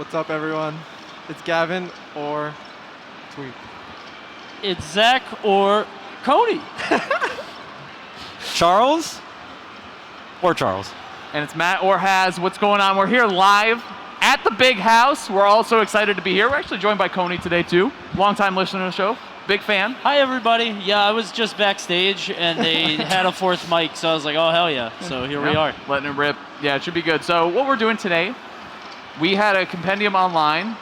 What's up, everyone? It's Gavin or Tweek. It's Zach or Cody. Charles or Charles. And it's Matt or Haz. What's going on? We're here live at the big house. We're all so excited to be here. We're actually joined by Coney today, too. Long-time listener to the show. Big fan. Hi, everybody. Yeah, I was just backstage, and they had a fourth mic, so I was like, oh, hell yeah. So here we are. Letting it rip. Yeah, it should be good. So what we're doing today, we had a compendium online.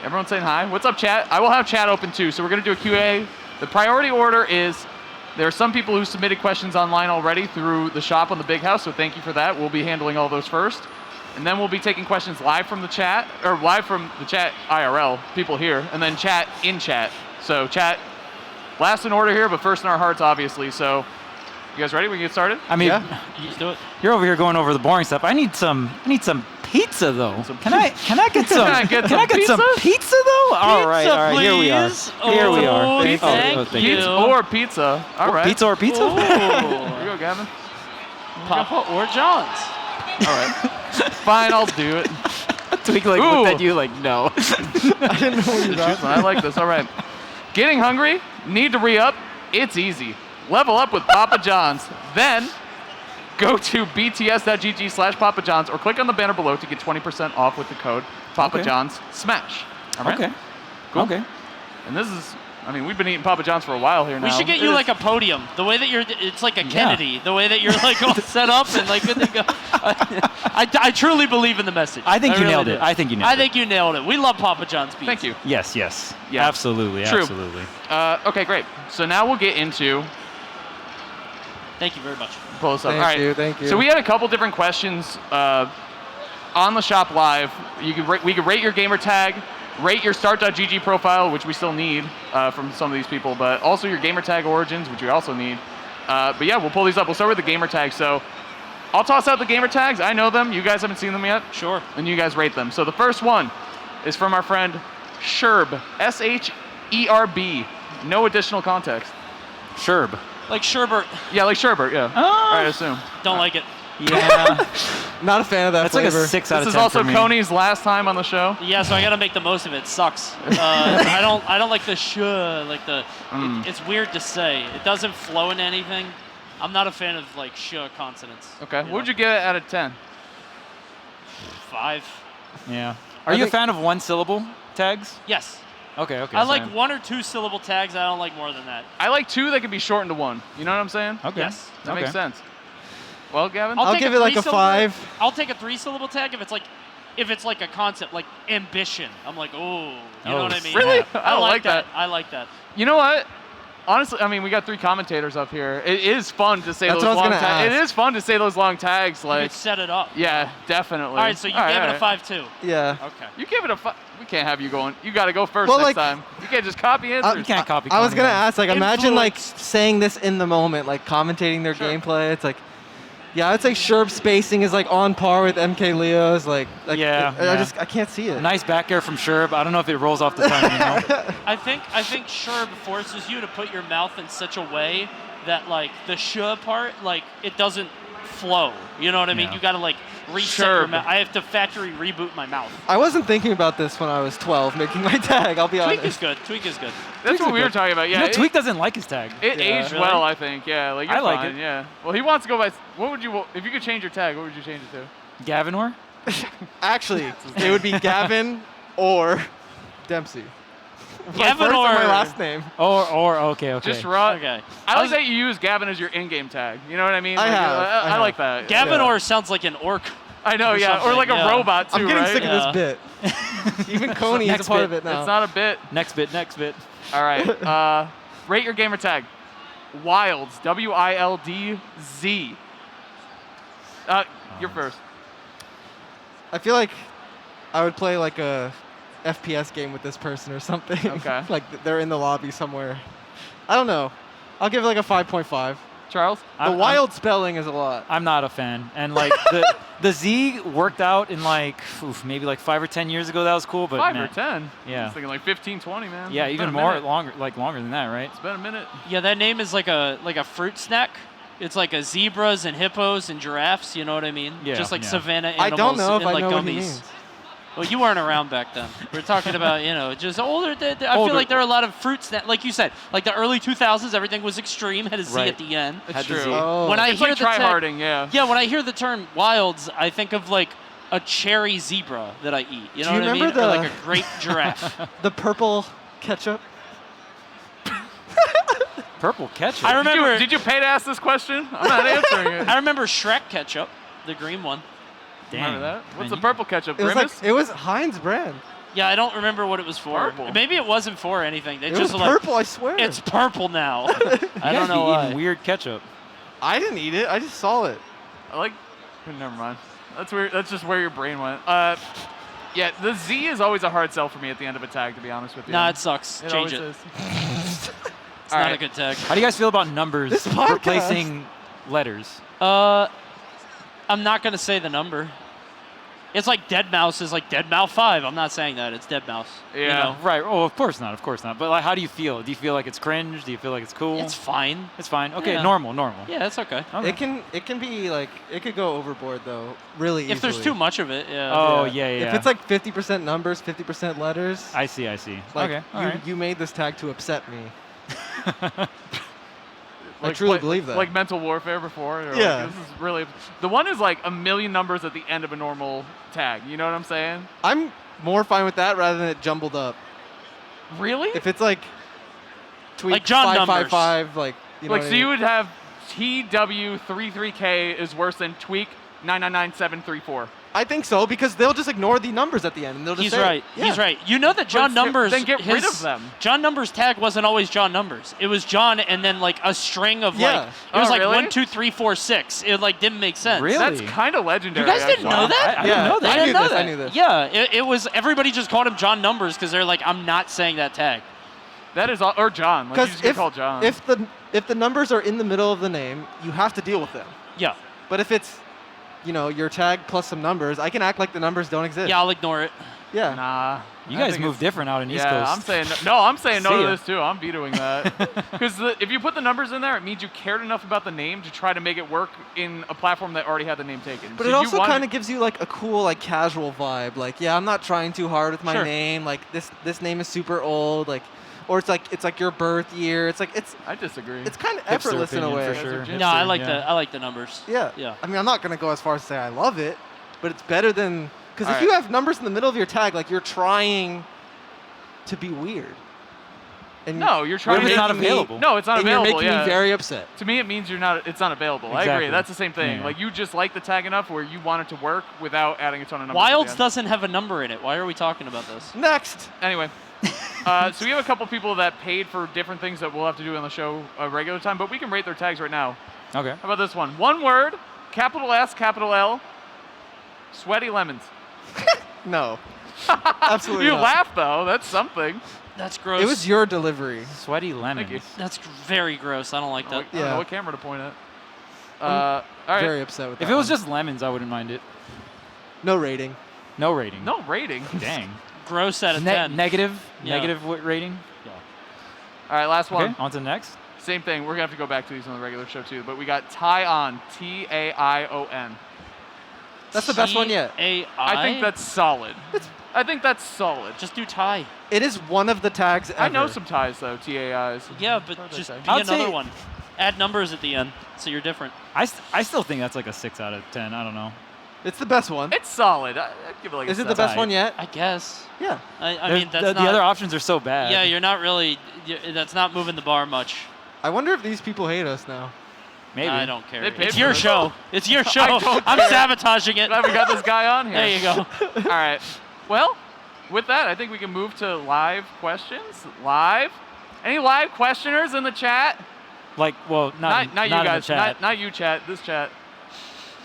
Everyone saying hi. What's up, chat? I will have chat open, too. So we're going to do a QA. The priority order is there are some people who submitted questions online already through the shop on the big house, so thank you for that. We'll be handling all those first. And then we'll be taking questions live from the chat, or live from the chat IRL, people here, and then chat in chat. So chat, last in order here, but first in our hearts, obviously. So you guys ready? We can get started? I mean, Let's do it. you're over here going over the boring stuff. I need some pizza though. Can I get some? Can I get some pizza though? All right. Here we are. Here we are. Thank you. Pizza or pizza. All right. Pizza or pizza? Ooh. Here you go, Gavin. Papa or John's. All right. Fine, I'll do it. Tweek looked at you like, no. I didn't know what you were I like this. All right. Getting hungry? Need to re-up? It's easy. Level up with Papa John's. Then go to bts.gg/Papa John's or click on the banner below to get 20% off with the code Papa John's Smash. All right? Okay. Cool. Okay. And this is, I mean, we've been eating Papa John's for a while here now. We should get you like a podium. The way that it's like a Kennedy. The way that you're like all set up and like good to go. I truly believe in the message. I think you really nailed do. it. I think you nailed it. I think you nailed it. We love Papa John's pizza. Thank you. Yes. Yeah. Absolutely. True. Absolutely. Okay, great. So now we'll get into, Thank you very much. pull this up. Thank All right. you, thank you. So we had a couple different questions on the shop live. We could rate your gamer tag, rate your start.gg profile, which we still need from some of these people, but also your gamer tag origins, which we also need. But yeah, we'll pull these up. We'll start with the gamer tag. So I'll toss out the gamer tags. I know them. You guys haven't seen them yet. Sure. And you guys rate them. So the first one is from our friend Sherb, S-H-E-R-B. No additional context. Sherb. Like Sherbert. Yeah, like Sherbert, yeah. I assume. Don't like it. Yeah. Not a fan of that That's like flavor. a 6 out of 10 This is also for me. Coney's last time on the show. Yeah, so I gotta make the most of it. It sucks. I don't like the it's weird to say. It doesn't flow into anything. I'm not a fan of like consonants. Okay. know? What would you give it out of 10? 5. Yeah. Are you a fan of one syllable tags? Yes. Okay. I like 1 or 2 syllable tags. I don't like more than that. I like 2 that can be shortened to 1. You know what I'm saying? Okay. Yes. That makes sense. Well, Gavin? I'll take give it like a 3-syllable 5. I'll take a 3-syllable tag if it's like a concept like ambition. I'm like, oh, you know what I mean? Really? Yeah. I don't like that. I like that. You know what? Honestly, I mean, we got 3 commentators up here. It is fun to say That's those what I was long gonna tags. It ask. is fun to say those long tags. You Like, could set it up. yeah, definitely. All right, so you gave it a 5 too. Yeah. Okay. You give it a 5. We can't have you going. You got to go first Well, next like- time. You can't just copy answers. You can't copy. I was Coney, gonna man. ask, like, imagine like Influenced. saying this in the moment, like commentating their Sure. gameplay. It's like, yeah, I'd say Sherb spacing is like on par with MK Leo's. Like Yeah, I can't see it. Nice back air from Sherb. I don't know if it rolls off the tongue. You know? I think Sherb forces you to put your mouth in such a way that like the sh part, like it doesn't flow. You know what I mean? Yeah. You gotta like reset your Sherb. mouth. I have to factory reboot my mouth. I wasn't thinking about this when I was 12 making my tag. I'll be Tweek is honest. good. Tweek is good. That's what we were talking about. Yeah, You know, Tweek doesn't like his tag. It Yeah. aged Really? well, I think. Yeah, like you're I like fine, it. Yeah. Well, he wants to go by. What would you? If you could change your tag, what would you change it to? Gavin or? Actually, it would be Gavin or Dempsey. My Gavin first and my or- last name. Or okay. Just raw. Okay. I like that you use Gavin as your in-game tag. You know what I mean? I Like, have, I I like that. Gavin Yeah. or sounds like an orc. I know, or yeah, or something, like a yeah. robot too, I'm getting right? sick of this bit. Even Coney is a Next part bit. of it now. It's not a bit. Next bit. All right. Rate your gamer tag. Wilds. W-I-L-D-Z. You're first. I feel like I would play like a FPS game with this person or something. Okay. Like they're in the lobby somewhere. I don't know. I'll give it like a 5.5. Charles? The wild spelling is a lot. I'm not a fan, and like the Z worked out in like maybe like 5 or 10 years ago. That was cool, but 5 man, or 10? Yeah. I was thinking like 15, 20, man. Yeah, It's even been a more minute. longer than that, right? It's been a minute. Yeah, that name is like a fruit snack. It's like a zebras and hippos and giraffes. You know what I mean? Yeah, Just like yeah. savanna I animals don't know if in I like know gummies. what he means. Well, you weren't around back then. We're talking about, just older. I feel like there are a lot of fruits that, like you said, like the early 2000s, everything was extreme, had a Z at the end. It's true. Oh. When I It's hear like the tryharding, yeah. Yeah, when I hear the term wilds, I think of like a cherry zebra that I eat. You know what I mean? remember Or like a great giraffe. The purple ketchup. Purple ketchup. I remember. Did you pay to ask this question? I'm not answering it. I remember Shrek ketchup, the green one. Dang. Remember that? What's Man, the purple ketchup? It was Grimace? it was Heinz brand. Yeah, I don't remember what it was for. Purple. Maybe it wasn't for anything. They It just was were like, purple, I swear. it's purple now. You I guys don't know be why. eating weird ketchup. I didn't eat it. I just saw it. I like. Never mind. That's weird. That's just where your brain went. Yeah, the Z is always a hard sell for me at the end of a tag, to be honest with you. Nah, it sucks. It Change always it. is. It's not a good tag. How do you guys feel about numbers This podcast. replacing letters? I'm not gonna say the number. It's like Dead Mouse is like Dead Mouse 5. I'm not saying that. It's Dead Mouse. Yeah. You know? Right. Oh, of course not. Of course not. But like, how do you feel? Do you feel like it's cringe? Do you feel like it's cool? It's fine. It's fine. Okay, Yeah. normal. Yeah, it's okay. Okay. It can be like it could go overboard though, really easily. If there's too much of it, yeah. Oh, yeah. If it's like 50% numbers, 50% letters. I see. Like Okay. All right. you made this tag to upset me. I Like, truly believe that. Like mental warfare before. You're Yeah. Like, this is really. The one is like a million numbers at the end of a normal tag. You know what I'm saying? I'm more fine with that rather than it jumbled up. Really? If it's like tweet Like John 555, like you know Like, what I so mean? you would have TW33K is worse than Tweek 999734. I think so because they'll just ignore the numbers at the end and they'll just He's say, right. Yeah. He's right. You know that John But Numbers. then get rid of them. John Numbers tag wasn't always John Numbers. It was John and then like a string of Yeah. like it was Oh, like really? 1, 2, 3, 4, 6. It like didn't make sense. Really? That's kind of legendary. You guys didn't actually. know that? I didn't know that. I didn't knew know this, I that. knew this. Yeah, it was everybody just called him John Numbers because they're like, I'm not saying that tag. That is, or John. Like, you Because just get called John. if the numbers are in the middle of the name, you have to deal with them. Yeah. But if it's your tag plus some numbers, I can act like the numbers don't exist. Yeah, I'll ignore it. Yeah. Nah. You I guys think move it's- different out in East Yeah, Coast. I'm saying no. I'm saying no See to ya. this too. I'm vetoing that because if you put the numbers in there, it means you cared enough about the name to try to make it work in a platform that already had the name taken. But So it you also wanted- kind of gives you like a cool like casual vibe. Like, yeah, I'm not trying too hard with my Sure. name. Like this name is super old. Like, or it's like your birth year. It's like it's I disagree. kind of Hipster effortless in a opinion way. for sure. Hipster, No, I Hipster, like yeah. I like the numbers. Yeah. Yeah. I mean, I'm not gonna go as far as to say I love it, but it's better than because if All you right. have numbers in the middle of your tag, like you're trying to be weird. And No, you're trying What if to it's not making me- available? No, it's not and available. you're making yeah. me very upset. To me, it means it's not available. I Exactly. agree. That's the same thing. Yeah. Like you just like the tag enough where you want it to work without adding a ton of numbers. Wilds at the end. doesn't have a number in it. Why are we talking about this? Next. Anyway, so we have a couple people that paid for different things that we'll have to do on the show a regular time, but we can rate their tags right now. Okay. How about this one? One word, capital S, capital L, sweaty lemons. No. Absolutely You not. laugh though. That's something. That's gross. It was your delivery. Sweaty lemons. you. That's very gross. I don't like I that. don't know Yeah. what camera to point at. All right. Very upset with that. If it was one. just lemons, I wouldn't mind it. no rating. No rating. No rating. Dang. Gross out of 10. Negative. Yeah. Negative rating. All right, last one. Okay. On to the next. Same thing. We're gonna have to go back to these on the regular show too. But we got Taion, T-A-I-O-N. That's the best one yet. A-I? I think that's solid. I think that's solid. Just do tie. It is one of the tags ever. I know some ties though, T-A-Is. Yeah, What but did I just say? be I'd another say- one. Add numbers at the end, so you're different. I still think that's like a 6 out of 10. I don't know. It's the best one. It's solid. I'd give it like Is a it the 7. best one yet? I guess. Yeah. I mean, that's the not. other options are so bad. Yeah, you're not really. That's not moving the bar much. I wonder if these people hate us now. Maybe. I don't care. They paid It's for your this. show. It's your show. don't I'm care. sabotaging it. Glad we got this guy on here. There you go. All right. Well, with that, I think we can move to live questions. Live. Any live questioners in the chat? Like, well, not Not you in the guys. chat. Not you, chat. This chat.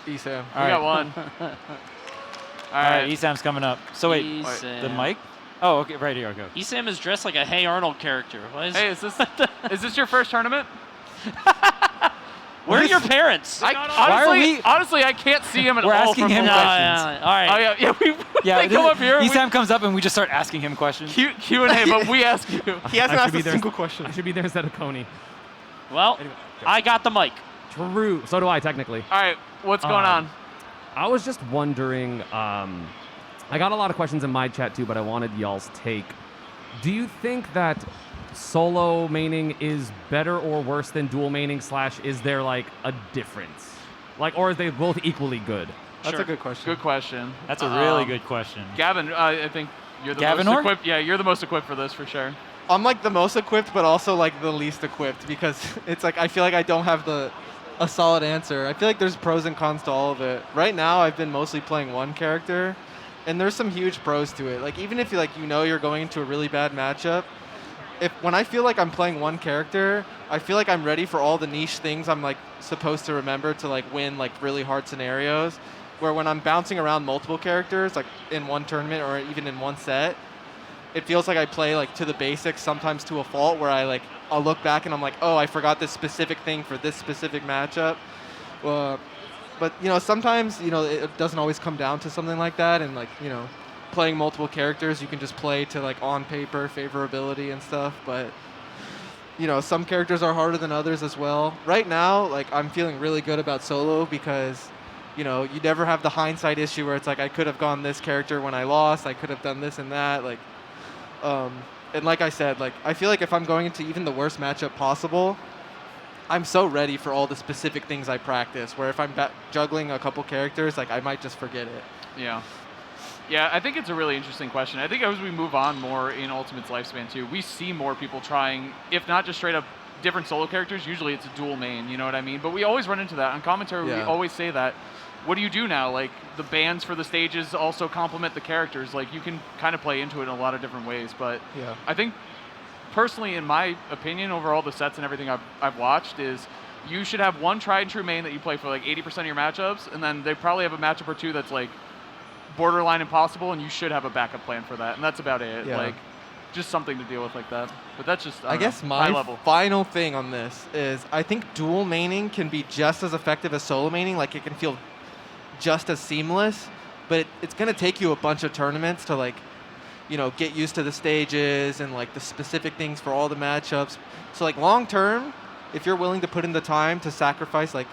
Esam. We got one. All All right, right. Esam's coming up. So wait, Esam. the mic? Oh, okay, right here. Okay. Esam is dressed like a Hey Arnold character. Why is Hey, is this your first tournament? Where are your parents? Honestly, I can't see him at We're all asking from him here. questions. All right. Oh yeah. Yeah, they come up here. Esam comes up and we just start asking him questions. Q&A, but we ask you. He hasn't I asked should be a there. single question. I should be there instead of Coney. Well, Anyway, I got the mic. True. So do I, technically. All right, what's going on? I was just wondering, I got a lot of questions in my chat too, but I wanted y'all's take. Do you think that solo maining is better or worse than dual maining / is there like a difference? Like, or are they both equally good? That's a good question. Good question. That's a really good question. Gavin, I think you're the Gavinor? most equipped. Yeah, you're the most equipped for this for sure. I'm like the most equipped, but also like the least equipped because it's like I feel like I don't have a solid answer. I feel like there's pros and cons to all of it. Right now, I've been mostly playing one character, and there's some huge pros to it. Like even if you're going into a really bad matchup, when I feel like I'm playing one character, I feel like I'm ready for all the niche things I'm like supposed to remember to like win like really hard scenarios. Where when I'm bouncing around multiple characters, like in one tournament or even in one set, it feels like I play like to the basics, sometimes to a fault, where I'll look back and I'm like, oh, I forgot this specific thing for this specific matchup. But sometimes it doesn't always come down to something like that, and like playing multiple characters, you can just play to like on paper favorability and stuff. But some characters are harder than others as well. Right now, like I'm feeling really good about solo because you never have the hindsight issue where it's like I could have gone this character when I lost, I could have done this and that, like. And like I said, like I feel like if I'm going into even the worst matchup possible, I'm so ready for all the specific things I practice. Where if I'm juggling a couple characters, like I might just forget it. Yeah. Yeah, I think it's a really interesting question. I think as we move on more in Ultimate's lifespan too, we see more people trying, if not just straight up different solo characters, usually it's a dual main, you know what I mean? But we always run into that. On commentary, we always say that. What do you do now? Like, the bands for the stages also complement the characters. Like, you can kind of play into it in a lot of different ways. But I think, personally, in my opinion, over all the sets and everything I've watched, is you should have one tried and true main that you play for like 80% of your matchups, and then they probably have a matchup or two that's like borderline impossible, and you should have a backup plan for that. And that's about it. Yeah. Like, just something to deal with like that. But that's just, I guess high my level. final thing on this is I think dual maining can be just as effective as solo maining. Like, it can feel just as seamless, but it's going to take you a bunch of tournaments to like get used to the stages and like the specific things for all the matchups. So like long term, if you're willing to put in the time to sacrifice, like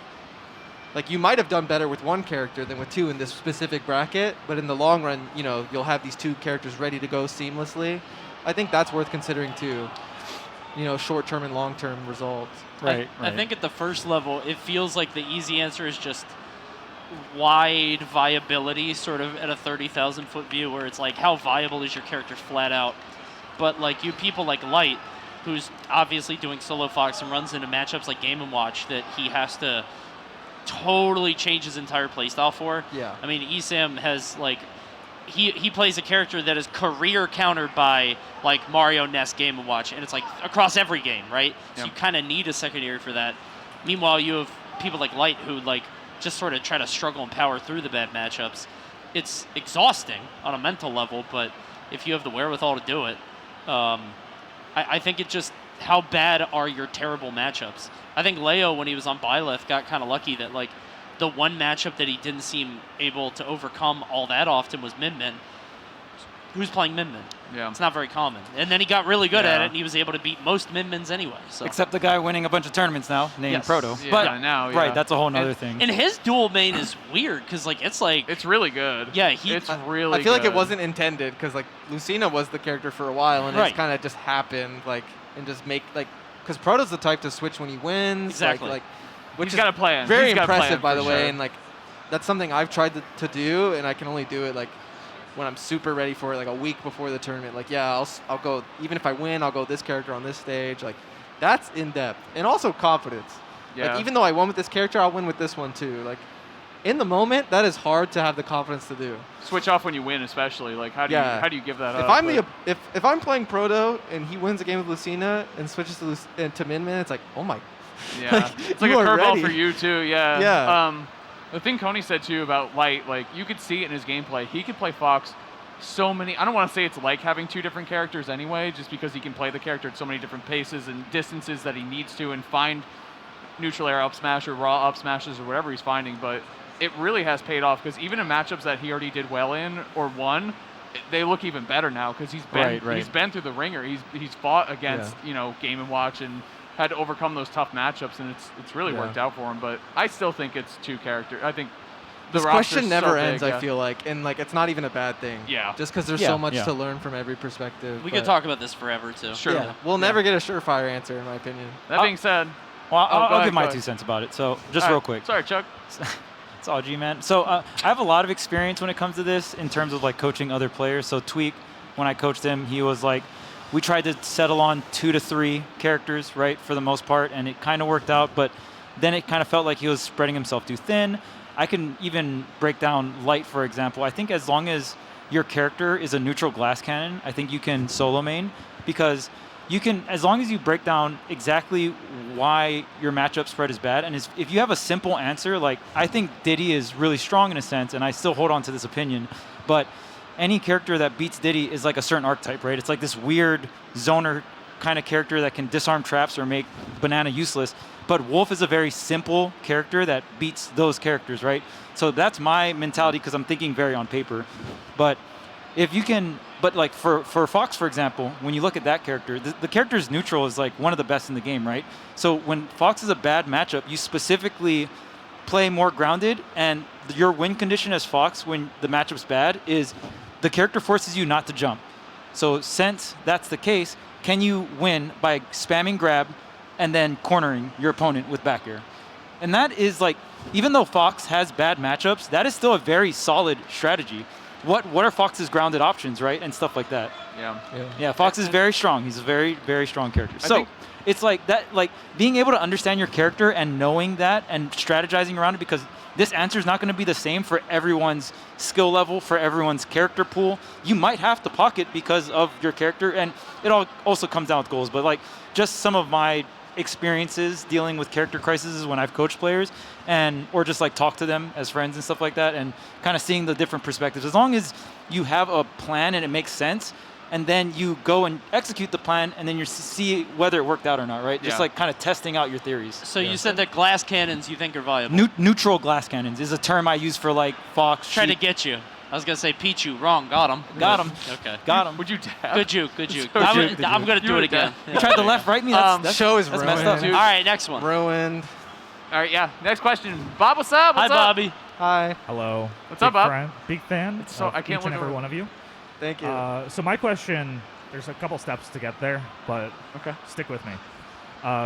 you might have done better with one character than with two in this specific bracket, but in the long run, you'll have these two characters ready to go seamlessly. I think that's worth considering too. Short-term and long-term results. Right. I think at the first level, it feels like the easy answer is just wide viability, sort of at a 30,000 foot view, where it's like, how viable is your character flat out? But like you people like Light, who's obviously doing solo Fox and runs into matchups like Game & Watch that he has to totally change his entire playstyle for. Yeah. I mean, Esam has like, he plays a character that is career countered by like Mario, Ness, Game & Watch, and it's like across every game, right? So you kind of need a secondary for that. Meanwhile, you have people like Light who like just sort of try to struggle and power through the bad matchups. It's exhausting on a mental level, but if you have the wherewithal to do it, I think it just, how bad are your terrible matchups? I think Leo, when he was on Byleth, got kind of lucky that like the one matchup that he didn't seem able to overcome all that often was Min Min. Who's playing Min Min? Yeah. It's not very common. And then he got really good at it, and he was able to beat most Min Mins anyway. So. Except the guy winning a bunch of tournaments now, named Proto. Yeah, But now, right, that's a whole nother thing. And his dual main is weird, because like it's really good. Yeah, it's really good. I feel like it wasn't intended, because like Lucina was the character for a while, and it's kind of just happened, like, and just make, like, because Proto's the type to switch when he wins. Exactly. Like which He's got a plan. Very He's got a impressive, plan, by the for way, sure. and like that's something I've tried to do, and I can only do it like when I'm super ready for it, like a week before the tournament. Like, yeah, I'll go, even if I win, I'll go this character on this stage. Like, that's in depth, and also confidence. Yeah. Like, even though I won with this character, I'll win with this one too. Like, in the moment, that is hard to have the confidence to do. Switch off when you win, especially. Like, how do you give that up? If I'm playing Proto and he wins a game with Lucina and switches to Min Min, it's like, oh my. Yeah, like, it's like a you are curveball ready. for you too. Yeah. Yeah. The thing Coney said too about Light, like you could see it in his gameplay. He could play Fox so many. I don't want to say it's like having two different characters anyway, just because he can play the character at so many different paces and distances that he needs to, and find neutral air up smash or raw up smashes or whatever he's finding. But it really has paid off, because even in matchups that he already did well in or won, they look even better now, because he's been through the ringer. He's fought against Game & Watch and had to overcome those tough matchups, and it's really worked out for him. But I still think it's two characters. I think This roster's question never so big, ends, yeah. I feel like, and like it's not even a bad thing. Yeah. Just because there's Yeah, so much yeah. to learn from every perspective. We but could talk about this forever too. Sure. Yeah, we'll never get a surefire answer, in my opinion. That being said, Well, go I'll ahead, give my go 2 ahead. cents about it. So just All real right. quick. Sorry, Chuck. It's all G, man. So I have a lot of experience when it comes to this in terms of like coaching other players. So Tweek, when I coached him, he was like, we tried to settle on 2 to 3 characters, right, for the most part, and it kind of worked out. But then it kind of felt like he was spreading himself too thin. I can even break down Light, for example. I think as long as your character is a neutral glass cannon, I think you can solo main, because you can, as long as you break down exactly why your matchup spread is bad, and if you have a simple answer, like I think Diddy is really strong in a sense, and I still hold on to this opinion, but any character that beats Diddy is like a certain archetype, right? It's like this weird zoner kind of character that can disarm traps or make Banana useless. But Wolf is a very simple character that beats those characters, right? So that's my mentality because I'm thinking very on paper. But if you can, but like for Fox, for example, when you look at that character, the character's neutral is like one of the best in the game, right? So when Fox is a bad matchup, you specifically play more grounded, and your win condition as Fox when the matchup's bad is the character forces you not to jump. So since that's the case, can you win by spamming grab and then cornering your opponent with back air? And that is like, even though Fox has bad matchups, that is still a very solid strategy. What are Fox's grounded options, right? And stuff like that. Yeah. Yeah, Fox is very strong. He's a very, very strong character. So think- it's like that, like being able to understand your character and knowing that and strategizing around it, because this answer is not going to be the same for everyone's skill level, for everyone's character pool. You might have to pocket because of your character, and it all also comes down with goals. But like just some of my experiences dealing with character crises when I've coached players, and or just like talk to them as friends and stuff like that, and kind of seeing the different perspectives. As long as you have a plan and it makes sense, and then you go and execute the plan, and then you see whether it worked out or not, right? Just Yeah. like kind of testing out your theories. So you said that glass cannons you think are viable. Neutral glass cannons is a term I use for like Fox. Trying to Sheep. get you. I was gonna say Pichu. Wrong. Got him. Got him. Okay. Got him. Would you dab? Good juke. Good juke. So I'm, juke. I'm gonna do it again. You tried to left right me. That's show is that's messed up. ruined. All right, next one. Ruined. All right, yeah. Next question. Bob, what's up? Hi, What's up? Bobby. Hi. Hello. What's up, Bob? Big fan so- of I can't each and look every over. one of you. Thank you. So my question, there's a couple steps to get there, but Okay. stick with me.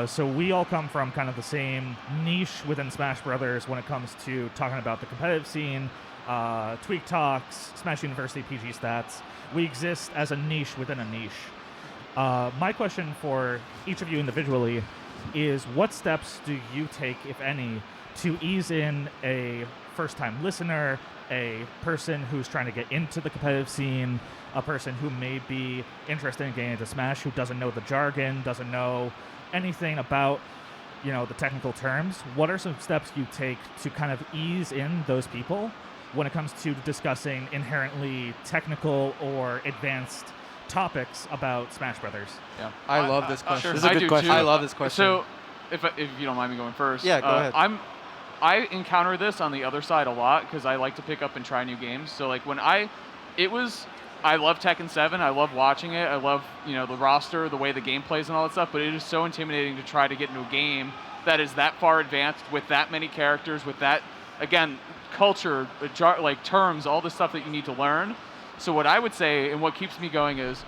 So we all come from kind of the same niche within Smash Brothers when it comes to talking about the competitive scene, Tweek Talks, Smash University PG Stats. We exist as a niche within a niche. My question for each of you individually is, what steps do you take, if any, to ease in a first-time listener, a person who's trying to get into the competitive scene, a person who may be interested in getting into Smash, who doesn't know the jargon, doesn't know anything about, the technical terms? What are some steps you take to kind of ease in those people when it comes to discussing inherently technical or advanced topics about Smash Brothers? Yeah. I love this question. Sure. This is a I good do question. too. I love this question. So, if you don't mind me going first. Yeah, go ahead. I encounter this on the other side a lot because I like to pick up and try new games. So like I love Tekken 7. I love watching it. I love, the roster, the way the game plays and all that stuff, but it is so intimidating to try to get into a game that is that far advanced with that many characters, with that, again, culture, like terms, all the stuff that you need to learn. So what I would say and what keeps me going is,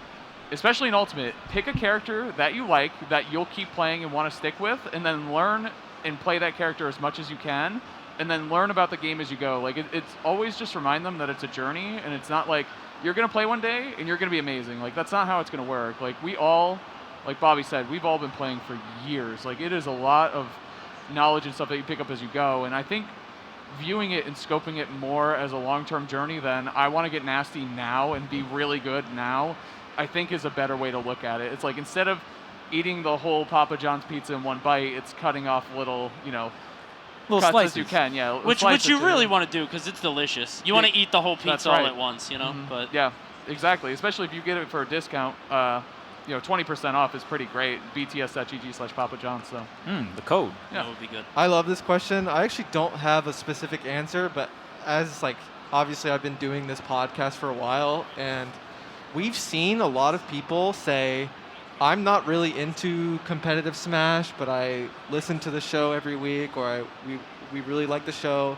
especially in Ultimate, pick a character that you like, that you'll keep playing and want to stick with, and then learn and play that character as much as you can, and then learn about the game as you go. Like, it's always just remind them that it's a journey, and it's not like you're going to play one day and you're going to be amazing. Like, that's not how it's going to work. Like, we all, like Bobby said, we've all been playing for years. Like, it is a lot of knowledge and stuff that you pick up as you go, and I think viewing it and scoping it more as a long-term journey than I want to get nasty now and be really good now, I think is a better way to look at it. It's like, instead of eating the whole Papa John's pizza in one bite, it's cutting off little, Little cuts slices. as you can. Yeah, Which slices you too. really want to do because it's delicious. You want to eat the whole That's pizza all right. at once, But Yeah, exactly. Especially if you get it for a discount. 20% off is pretty great. bts.gg/Papa John's. So The code. yeah. that would be good. I love this question. I actually don't have a specific answer, but as obviously I've been doing this podcast for a while, and we've seen a lot of people say, I'm not really into competitive Smash, but I listen to the show every week, or we really like the show.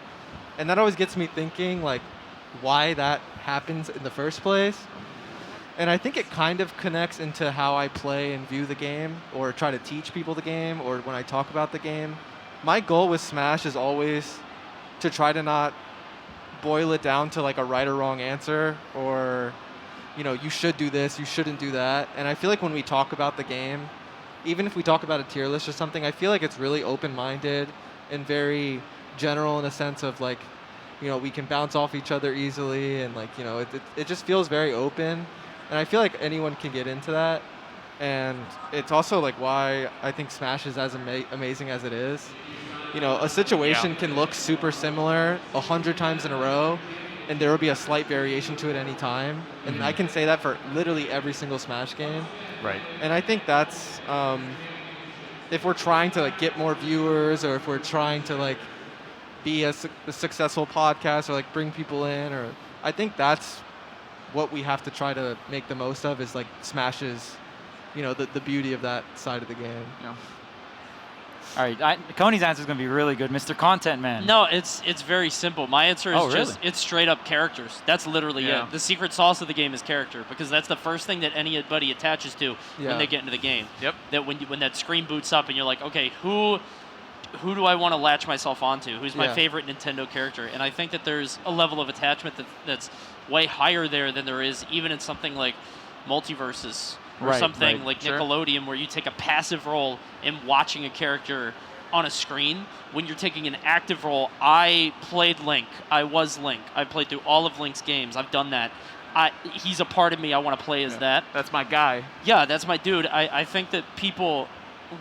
And that always gets me thinking, like, why that happens in the first place. And I think it kind of connects into how I play and view the game, or try to teach people the game, or when I talk about the game. My goal with Smash is always to try to not boil it down to like a right or wrong answer, or, you know, you should do this, you shouldn't do that. And I feel like when we talk about the game, even if we talk about a tier list or something, I feel like it's really open-minded and very general in a sense of like, you know, we can bounce off each other easily, and like, you know, it just feels very open. And I feel like anyone can get into that. And it's also like why I think Smash is as amazing as it is. You know, a situation can look super similar 100 times in a row, and there will be a slight variation to it any time. And I can say that for literally every single Smash game. Right. And I think that's, if we're trying to like get more viewers, or if we're trying to like be a successful podcast, or like bring people in, or I think that's what we have to try to make the most of, is like Smash's, you know, the beauty of that side of the game. Yeah. All right, Coney's answer is going to be really good, Mr. Content Man. No, it's very simple. My answer is really? it's straight up characters. That's literally it. The secret sauce of the game is character, because that's the first thing that anybody attaches to when they get into the game. Yep. That when that screen boots up and you're like, okay, who do I want to latch myself onto? Who's my favorite Nintendo character? And I think that there's a level of attachment that's way higher there than there is even in something like Multiverses. Or something like Nickelodeon, where you take a passive role in watching a character on a screen. When you're taking an active role, I played Link. I was Link. I played through all of Link's games. I've done that. He's a part of me. I want to play as that. That's my guy. Yeah, that's my dude. I think that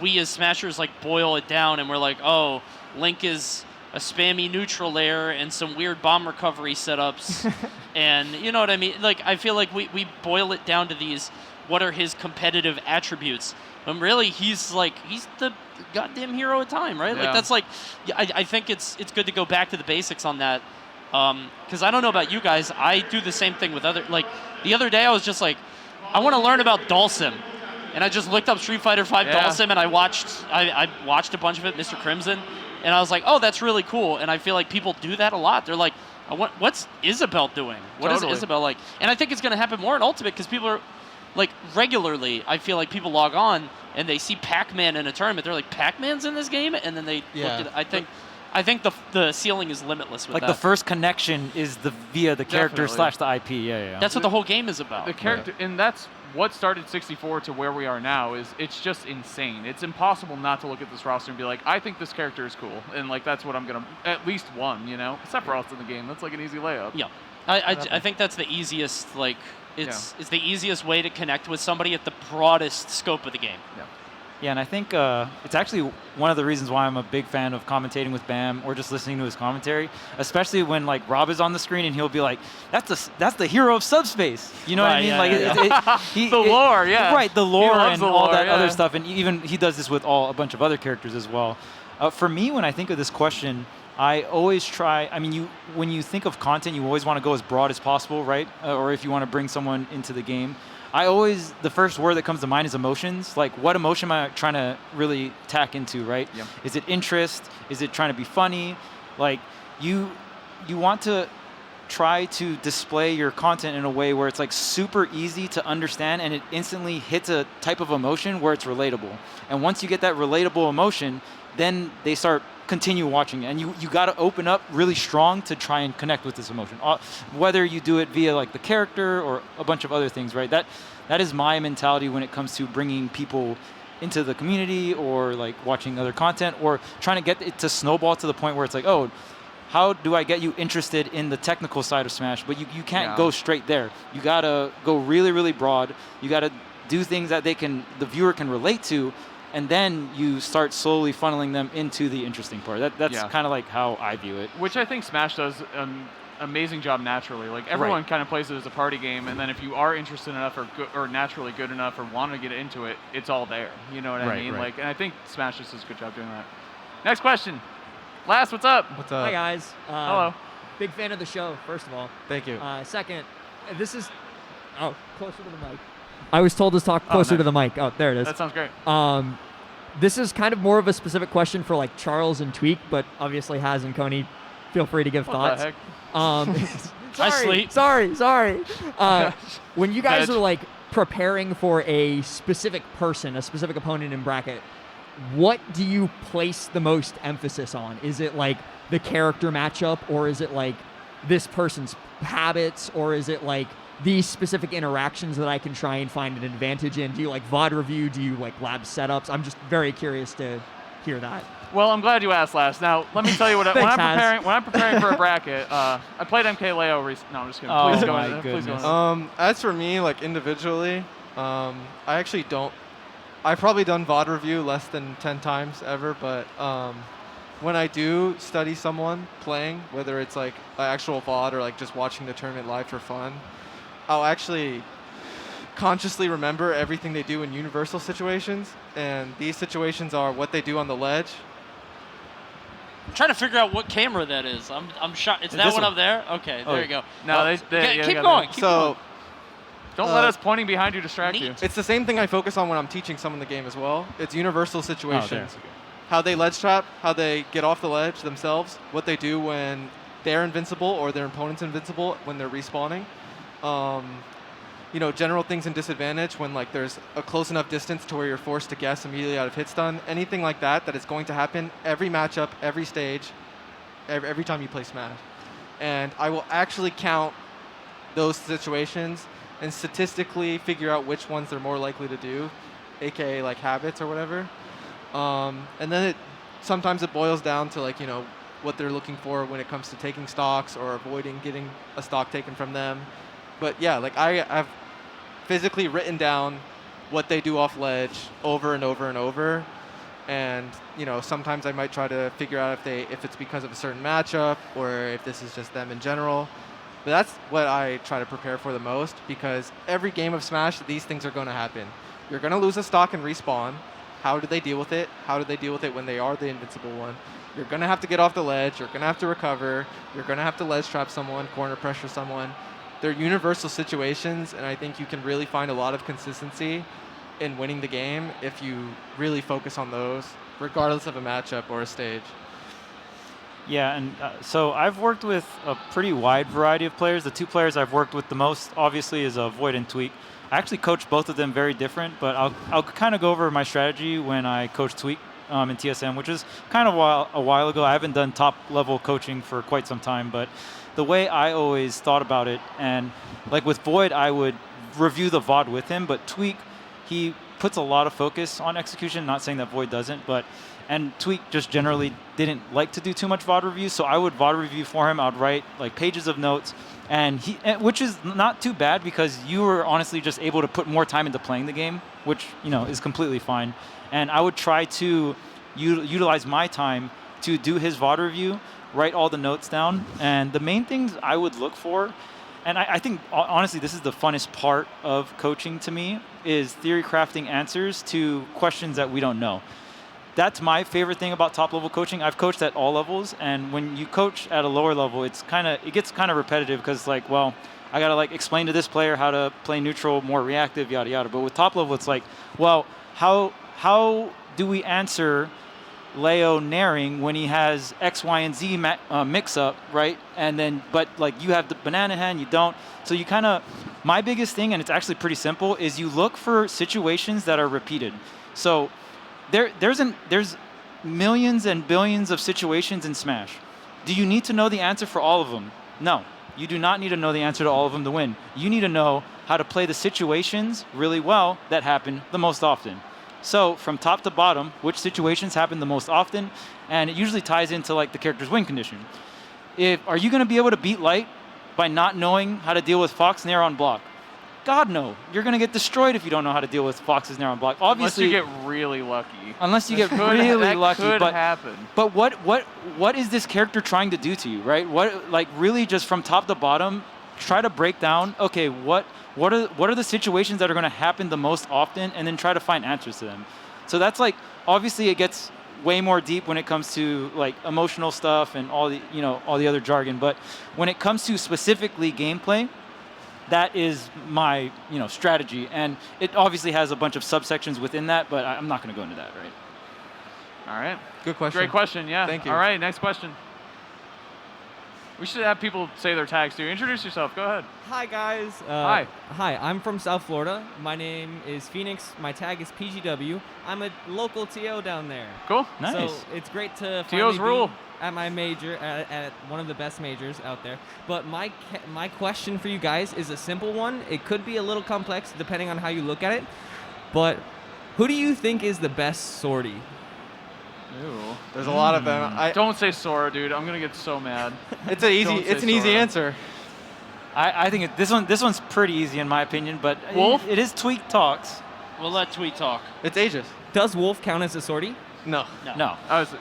we as Smashers, like, boil it down, and we're like, oh, Link is a spammy neutral layer and some weird bomb recovery setups. And you know what I mean? Like, I feel like we boil it down to these, what are his competitive attributes? When really he's the goddamn hero of time, right? Like, that's like, I think it's good to go back to the basics on that. Because I don't know about you guys, I do the same thing with like, the other day I was just like, I want to learn about Dhalsim. And I just looked up Street Fighter V Dhalsim, and I watched a bunch of it, Mr. Crimson, and I was like, oh, that's really cool. And I feel like people do that a lot. They're like, what's Isabelle doing? What is Isabelle like? And I think it's going to happen more in Ultimate, because people are, like, regularly, I feel like people log on and they see Pac-Man in a tournament. They're like, Pac-Man's in this game? And then they look at it. I think the ceiling is limitless with like that. the first connection is via the character / the IP. Yeah. That's what the whole game is about. The character, and that's what started 64 to where we are now. It's just insane. It's impossible not to look at this roster and be like, I think this character is cool, and like that's what I'm gonna, at least one, you know, except for else in the game. That's like an easy layup. Yeah, I think that's the easiest. Like, it's the easiest way to connect with somebody at the broadest scope of the game. Yeah, and I think it's actually one of the reasons why I'm a big fan of commentating with Bam, or just listening to his commentary, especially when like Rob is on the screen and he'll be like, "That's the hero of Subspace." You know what I mean? The lore, right, the lore and the all lore, that other stuff, and even he does this with a bunch of other characters as well. For me, when I think of this question, I always try. I mean, when you think of content, you always want to go as broad as possible, right? Or if you want to bring someone into the game. The first word that comes to mind is emotions. Like, what emotion am I trying to really tack into, right? Yep. Is it interest? Is it trying to be funny? Like, you want to try to display your content in a way where it's like super easy to understand, and it instantly hits a type of emotion where it's relatable. And once you get that relatable emotion, then they continue watching it. And you got to open up really strong to try and connect with this emotion, whether you do it via like the character or a bunch of other things, right? That is my mentality when it comes to bringing people into the community, or like watching other content, or trying to get it to snowball to the point where it's like, oh, how do I get you interested in the technical side of Smash? But you can't go straight there. You got to go really, really broad. You got to do things that the viewer can relate to, and then you start slowly funneling them into the interesting part. That's kind of like how I view it. Which I think Smash does an amazing job naturally. Like, everyone kind of plays it as a party game, and then if you are interested enough or naturally good enough or want to get into it, it's all there. You know what I mean? Like, and I think Smash just does a good job doing that. Next question. Last, what's up? What's up? Hi, guys. Hello. Big fan of the show, first of all. Thank you. Second, this is... Oh, closer to the mic. I was told to talk closer to the mic. Oh, there it is. That sounds great. This is kind of more of a specific question for like Charles and Tweek, but obviously Haz and Coney feel free to give What thoughts. the heck? I sleep. Sorry. When you guys Veg. are like preparing for a specific person, a specific opponent in bracket, what do you place the most emphasis on? Is it like the character matchup, or is it like this person's habits, or is it like these specific interactions that I can try and find an advantage in? Do you like VOD review? Do you like lab setups? I'm just very curious to hear that. Well, I'm glad you asked last. Now, let me tell you what Thanks, when I'm preparing for a bracket, I played MK Leo recently. No, I'm just kidding. Oh Please go my into it. Please go goodness. into it. As for me, like individually, I actually don't. I've probably done VOD review less than 10 times ever, but when I do study someone playing, whether it's like an actual VOD or like just watching the tournament live for fun, I'll actually consciously remember everything they do in universal situations, and these situations are what they do on the ledge. I'm trying to figure out what camera that is. I'm shocked. Is that This one one. up there? Okay, Oh, there you go. No, they Okay, yeah, keep they got going. that. Keep So going. Don't let us pointing behind you distract you. Neat. it's the same thing I focus on when I'm teaching someone the game as well. It's universal Oh, there. situations. How they ledge trap, how they get off the ledge themselves, what they do when they're invincible or their opponent's invincible when they're respawning. General things in disadvantage when like there's a close enough distance to where you're forced to guess immediately out of hit stun. Anything like that is going to happen every matchup, every stage, every time you play Smash. And I will actually count those situations and statistically figure out which ones they're more likely to do, aka like habits or whatever. And then sometimes it boils down to like, what they're looking for when it comes to taking stocks or avoiding getting a stock taken from them. But yeah, like I've physically written down what they do off ledge over and over and over. And, sometimes I might try to figure out if it's because of a certain matchup or if this is just them in general. But that's what I try to prepare for the most, because every game of Smash, these things are going to happen. You're going to lose a stock and respawn. How do they deal with it? How do they deal with it when they are the invincible one? You're going to have to get off the ledge. You're going to have to recover. You're going to have to ledge trap someone, corner pressure someone. They're universal situations, and I think you can really find a lot of consistency in winning the game if you really focus on those, regardless of a matchup or a stage. Yeah, and so I've worked with a pretty wide variety of players. The two players I've worked with the most, obviously, is Void and Tweek. I actually coach both of them very different, but I'll kind of go over my strategy when I coach Tweek in TSM, which is kind of a while ago. I haven't done top-level coaching for quite some time, but the way I always thought about it, and like with Void, I would review the VOD with him, but Tweek, he puts a lot of focus on execution, not saying that Void doesn't, and Tweek just generally didn't like to do too much VOD review, so I would VOD review for him. I'd write like pages of notes, which is not too bad because you were honestly just able to put more time into playing the game, which is completely fine. And I would try to utilize my time to do his VOD review, write all the notes down, and the main things I would look for, and I think honestly this is the funnest part of coaching to me, is theory crafting answers to questions that we don't know. That's my favorite thing about top-level coaching. I've coached at all levels, and when you coach at a lower level, it gets kind of repetitive because, like, well, I got to like explain to this player how to play neutral, more reactive, yada yada. But with top level, it's like, well, how do we answer Leo naring when he has X, Y, and Z mix-up, right? And then, but like you have the banana hand, you don't. So you kind of, my biggest thing, and it's actually pretty simple, is you look for situations that are repeated. So there's millions and billions of situations in Smash. Do you need to know the answer for all of them? No, you do not need to know the answer to all of them to win. You need to know how to play the situations really well that happen the most often. So from top to bottom, which situations happen the most often, and it usually ties into like the character's win condition. Are you going to be able to beat Light by not knowing how to deal with Fox Nair on block? God, no. You're going to get destroyed if you don't know how to deal with Fox's Nair on block. Obviously, unless you get really lucky. Unless you get really lucky. That could happen. But what is this character trying to do to you, right? What, like, really just from top to bottom, try to break down, okay, what are the situations that are going to happen the most often, and then try to find answers to them. So that's like, obviously it gets way more deep when it comes to like emotional stuff and all the other jargon. But when it comes to specifically gameplay, that is my strategy, and it obviously has a bunch of subsections within that, but I'm not going to go into that, right? All right. Good question. Great question, yeah. Thank you. All right, next question. We should have people say their tags too. Introduce yourself. Go ahead. Hi guys. Hi. Hi, I'm from South Florida. My name is Phoenix. My tag is PGW. I'm a local TO down there. Cool. Nice. So it's great to TOs finally rule. be at my major, at one of the best majors out there. But my question for you guys is a simple one. It could be a little complex depending on how you look at it. But who do you think is the best sortie? Ew. There's a lot of them. Don't say Sora, dude. I'm gonna get so mad. It's an easy. Don't say It's an easy Sora. answer. I think this one's pretty easy in my opinion, but Wolf? it is Tweek Talks. We'll let Tweek talk. It's Aegis. Does Wolf count as a sortie? No. No. I was.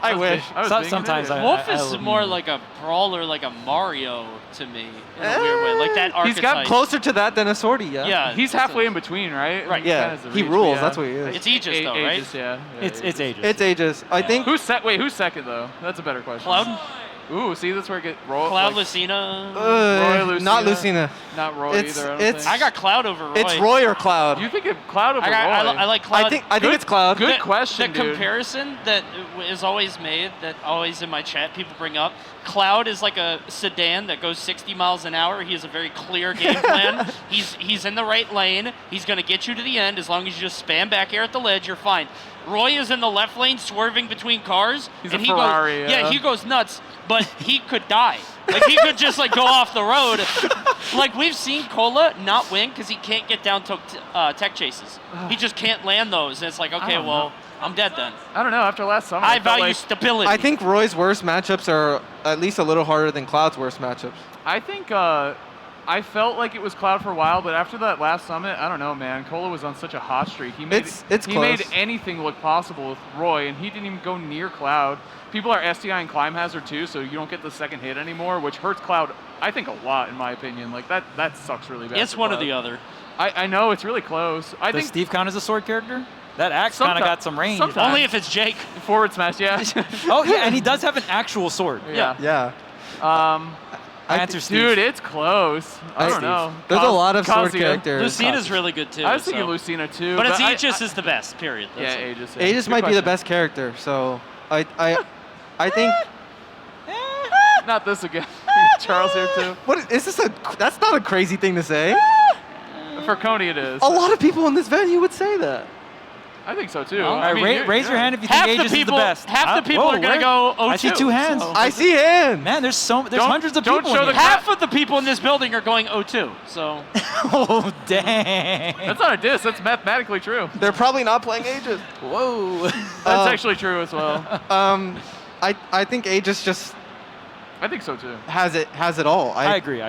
I wish. I was So- being an sometimes idiot. Wolf I is would more be- like a brawler, like a Mario to me, in a weird way. Like that archetype. He's got closer to that than a sortie. Yeah. Yeah. He's halfway in between, right? Right. Yeah, Kinda has the he reach, rules, yeah. that's what he is. It's Aegis, though, right? Aegis, yeah. It's Aegis. It's Aegis. I think. Who's second though? That's a better question. Cloud? Ooh, see, that's where it gets Roy. Cloud, like, Lucina. Roy, Not Lucina. Lucina. Not Roy It's- either. I don't it's- think. I got Cloud over Roy. It's Roy or Cloud. You think of Cloud over Roy? I like Cloud. I think Good- it's Cloud. good The- question, The dude. comparison that is always made, that always in my chat people bring up, Cloud is like a sedan that goes 60 miles an hour. He has a very clear game plan. He's in the right lane. He's going to get you to the end. As long as you just spam back air at the ledge, you're fine. Roy is in the left lane swerving between cars. He's and a he Ferrari, Goes, yeah. he goes nuts, but he could die. Like, he could just, like, go off the road. Like, we've seen Cola not win because he can't get down to tech chases. He just can't land those. And it's like, okay, don't well, know. I'm dead then. I don't know. After last summer, I felt value like- stability. I think Roy's worst matchups are at least a little harder than Cloud's worst matchups. I think I felt like it was Cloud for a while, but after that last summit, I don't know, man. Cola was on such a hot streak. He made It's he close. made anything look possible with Roy, and he didn't even go near Cloud. People are SDI and Climb Hazard too, so you don't get the second hit anymore, which hurts Cloud, I think, a lot in my opinion. Like that sucks really bad. it's for one or Cloud. the other. I know it's really close. I Does think Steve count as a sword character? That axe kind of Sometime- got some range. sometimes. Only if it's Jake. forward smash, yeah. Oh yeah, and he does have an actual sword. yeah. Yeah. I answer Steve. Dude, it's close. I don't know. There's a lot of sword Kazuya. characters. Lucina's really good too. I was thinking so. Lucina too. But it's I- Aegis is the best, period. Yeah, That's it. Aegis. Yeah. Aegis Good might be the question. best character, so I think. Not this again. Charles here too. What is this? That's not a crazy thing to say. For Coney, it is. A lot of people in this venue would say that. I think so too. All I right, mean, raise your hand if you Half think the Aegis people, is the best. half the people Whoa, are gonna where? go 0-2. I see 2 hands. so- I see hands. Man, there's Don't- hundreds of don't people. show in the here. Half of the people in this building are going 0-2. So Oh dang! That's not a diss. That's mathematically true. They're probably not playing Aegis. Whoa! That's actually true as well. I think Aegis just I think so too. has it all. I agree.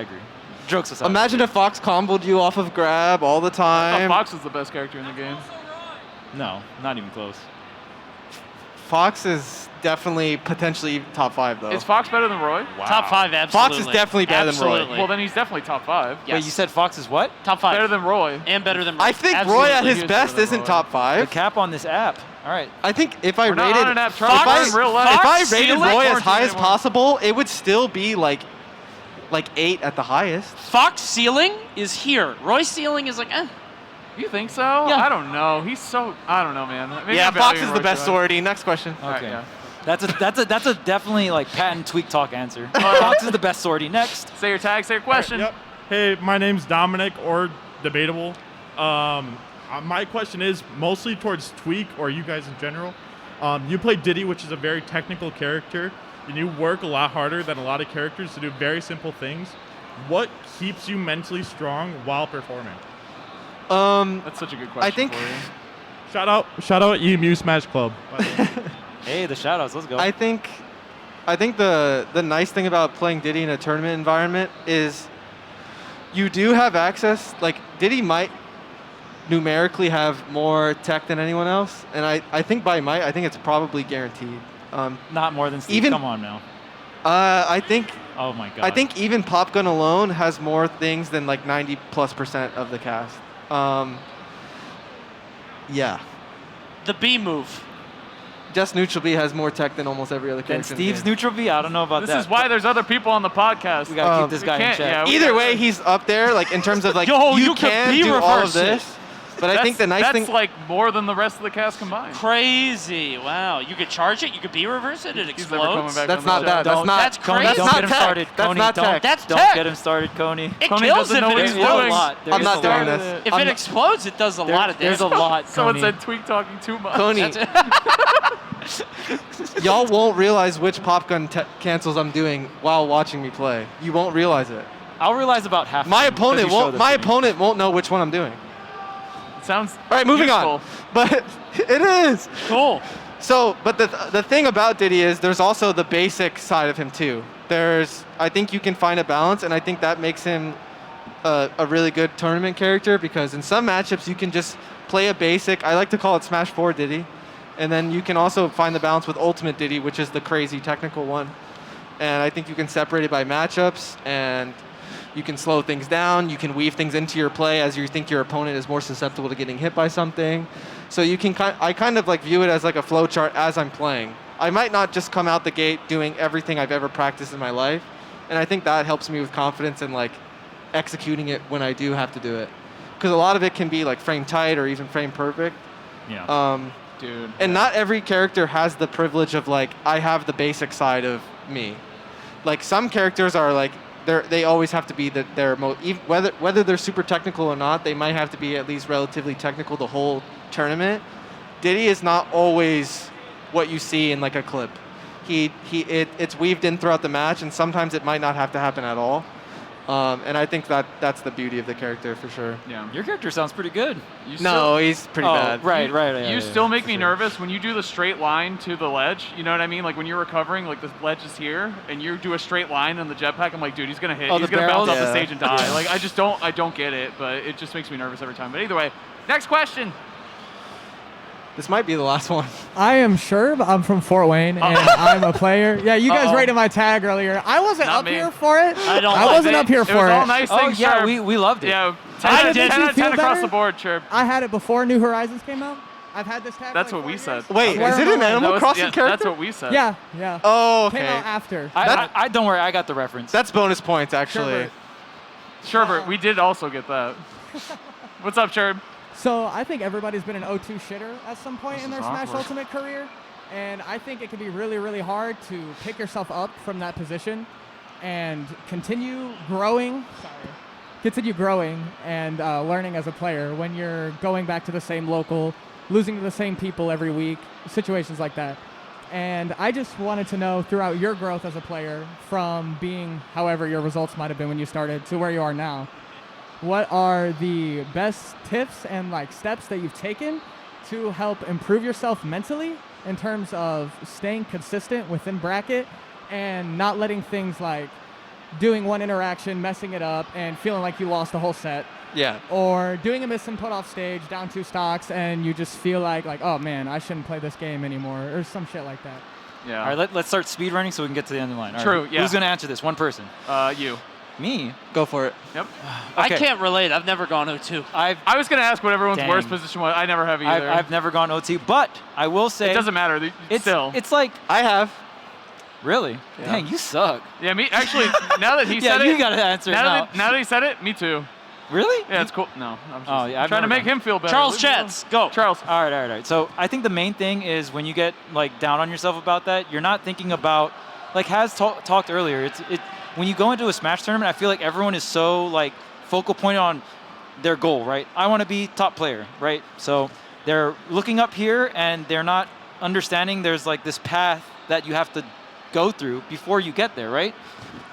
Jokes aside. Imagine if Fox comboed you off of grab all the I thought time. Fox was the best character in the game. No, not even close. Fox is definitely potentially top 5 though. Is Fox better than Roy? top 5, absolutely. Fox is definitely better than Roy. Absolutely. Well, then he's definitely top 5. Yes. Wait, you said Fox is what? top 5. Better than Roy. and better than Roy. I think Absolutely. Roy at He his is best better than isn't Roy. top The 5. cap on this app. All right. I think if I We're not rated on an app, if Charles. I, We're in real life. if I Fox rated ceiling? Roy as Quarantine high as anymore. possible, it would still be like 8 at the highest. Fox ceiling is here. Roy's ceiling is like, eh. You think so? Yeah. I don't know. He's so. I don't know, man. Maybe Yeah, I'm Fox valuing is the Roy best too high. sortie. Next question. All right, Okay. yeah. That's a definitely like patent Tweek Talk answer. Fox is the best sortie. Next. Say your tag. Say your question. Yep. Hey, my name's Dominic, or Debatable. My question is mostly towards Tweek or you guys in general. You play Diddy, which is a very technical character, and you work a lot harder than a lot of characters to do very simple things. What keeps you mentally strong while performing? That's such a good question. I think for you. Shout out EMU Smash Club. by the way. Hey, the shoutouts. Let's go. I think the nice thing about playing Diddy in a tournament environment is you do have access. Like Diddy might numerically have more tech than anyone else, and I think by might I think it's probably guaranteed. Not more than Steve. even- Come on now. I think Oh my God. I think even Popgun alone has more things than like 90+% of the cast. Yeah. The B move. Just Neutral B has more tech than almost every other Then character. in the Steve's game. neutral B. I don't know about This that. is why there's other people on the podcast. we gotta keep this we guy in can't- check. yeah, we Either gotta- way, he's up there. Like in terms of like Yo, you you could can B do all of reverse it. this. But I think the nice that's thing. like more than the rest of the cast combined. Crazy. Wow. You could charge it. You could B-reverse it. It He's never coming explodes. back That's on not the that. show. That's not. That's Coney, crazy. don't That's get him not started. tech. That's Coney, not don't, tech. That's don't tech. get him started, Coney. It Coney kills doesn't if know it what he's There's explodes. a lot. I'm There's not a doing lot. this. If it explodes, it does a lot of damage. There's a lot, Someone Coney. said Tweek talking too much. Coney, That's it. y'all won't realize which pop gun cancels I'm doing while watching me play. You won't realize it. I'll realize about half. My of them because opponent you showed won't. them My to me. opponent won't know which one I'm doing. Sounds All right, moving useful. on. But it is. Cool. So, but the thing about Diddy is there's also the basic side of him too. I think you can find a balance, and I think that makes him a really good tournament character because in some matchups you can just play a basic. I like to call it Smash 4 Diddy, and then you can also find the balance with Ultimate Diddy, which is the crazy technical one. And I think you can separate it by matchups, and you can slow things down. You can weave things into your play as you think your opponent is more susceptible to getting hit by something. So you can I kind of like view it as like a flow chart as I'm playing. I might not just come out the gate doing everything I've ever practiced in my life, and I think that helps me with confidence and like executing it when I do have to do it. Because a lot of it can be like frame tight or even frame perfect. Yeah. Dude. And not every character has the privilege of like I have the basic side of me. Like some characters are like they always have to be whether they're super technical or not, they might have to be at least relatively technical the whole tournament. Diddy is not always what you see in like a clip. It's weaved in throughout the match, and sometimes it might not have to happen at all. And I think that's the beauty of the character for sure. Yeah. Your character sounds pretty good. You No, he's pretty bad. Right. You still make me nervous when you do the straight line to the ledge. You know what I mean? Like when you're recovering, like the ledge is here, and you do a straight line on the jetpack. I'm like, dude, he's gonna hit. Oh, He's the gonna bounce barrels? off the Yeah. stage and die. Like I don't get it, but it just makes me nervous every time. But either way, next question. This might be the last one. I am Sherb. I'm from Fort Wayne, and I'm a player. Yeah, you guys Uh-oh. rated my tag earlier. I wasn't Not up me. here for it. I don't I like wasn't it. up here It for was it. all nice Oh things, yeah, Sherb. we loved it. Yeah, How 10, did 10 you out of feel 10 across better? the board, Sherb. I had it before New Horizons came out. I've had this tag. That's for what we like 4 said. years. Wait, Where is it am an I? Animal Crossing yeah, character? That's what we said. Yeah. Oh, Came okay. out after. I don't worry, I got the reference. That's bonus points actually. Sherbert. Sherbert, we did also get that. What's up, Sherb? So I think everybody's been an O2 shitter at some point This in their is Smash awkward. Ultimate career, and I think it can be really, really hard to pick yourself up from that position and continue growing. Continue growing and learning as a player when you're going back to the same local, losing to the same people every week, situations like that. And I just wanted to know throughout your growth as a player, from being however your results might have been when you started to where you are now, what are the best tips and like steps that you've taken to help improve yourself mentally in terms of staying consistent within bracket and not letting things like doing one interaction, messing it up, and feeling like you lost the whole set, Yeah. or doing a miss and put off stage, down 2 stocks, and you just feel like oh man, I shouldn't play this game anymore, or some shit like that. Yeah. All right, let's start speed running so we can get to the end of the line. All True, right. yeah. Who's gonna answer this? One person. You. Me. Go for it. Yep. I Okay. can't relate. I've never gone 0-2. I Dang. worst position was. I never have either. I've never gone OT, but I will say It doesn't matter. It's Still. it's like I have. really. Dang, you suck. Yeah, me actually. Now that he Yeah, said you it, gotta answer it now now. that he said it, me too. Really? Yeah, it's cool. No, I'm just Oh, yeah, I've trying to never make done him feel better. Charles Leave me alone. Chats, go. Charles. All right. So I think the main thing is when you get like down on yourself about that, you're not thinking about, like Has talked earlier. When you go into a Smash tournament, I feel like everyone is so like focal point on their goal, right? I want to be top player, right? So they're looking up here and they're not understanding there's like this path that you have to go through before you get there, right?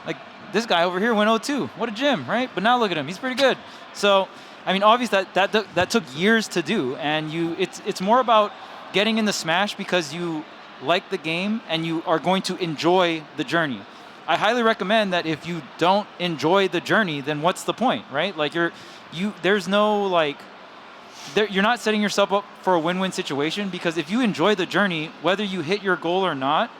Like this guy over here went 0-2. What a gym, right? But now look at him, he's pretty good. So I mean, obviously that took years to do, and it's more about getting in the Smash because you like the game and you are going to enjoy the journey. I highly recommend that if you don't enjoy the journey, then what's the point, right? Like there's no like, you're not setting yourself up for a win-win situation, because if you enjoy the journey, whether you hit your goal or not,